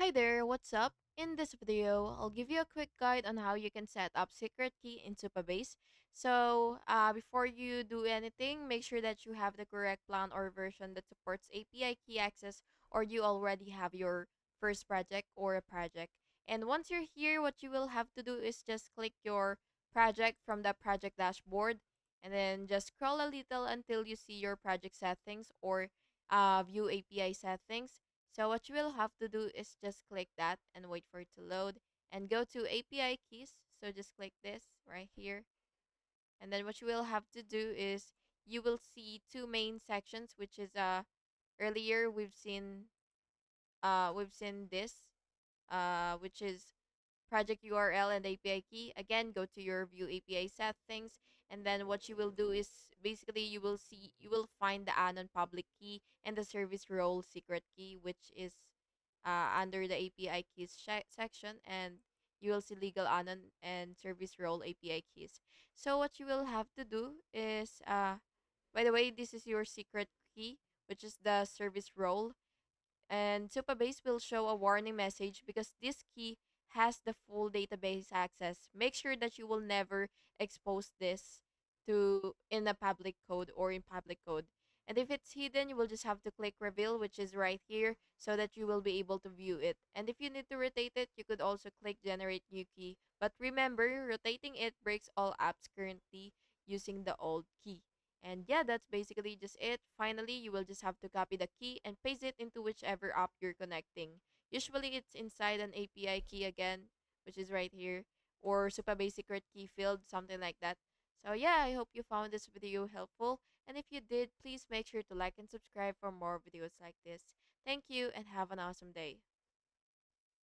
Hi there, what's up? In this video, I'll give you a quick guide on how you can set up secret key in Supabase. Before you do anything, make sure that you have the correct plan or version that supports API key access, or you already have your first project or a project. And once you're here, what you will have to do is just click your project from the project dashboard, and then just scroll a little until you see your project settings or view API settings. So what you will have to do is just click that and wait for it to load and go to API keys. So just click this right here. And then what you will have to do is you will see two main sections, which is earlier we've seen this which is project URL and API key. Again, go to your view API settings, and then what you will do is basically you will find the anon public key and the service role secret key, which is under the API keys section, and you will see legal anon and service role API keys. So what you will have to do is, by the way, this is your secret key, which is the service role, and Supabase will show a warning message because this key has the full database access. Make sure that you will never expose this to in a public code or in public code. And if it's hidden, you will just have to click reveal, which is right here, so that you will be able to view it. And if you need to rotate it, you could also click generate new key. But remember, rotating it breaks all apps currently using the old key. And yeah, that's basically just it. Finally, you will just have to copy the key and paste it into whichever app you're connecting. Usually, it's inside an API key again, which is right here, or Supabase secret key field, something like that. So yeah, I hope you found this video helpful. And if you did, please make sure to like and subscribe for more videos like this. Thank you and have an awesome day.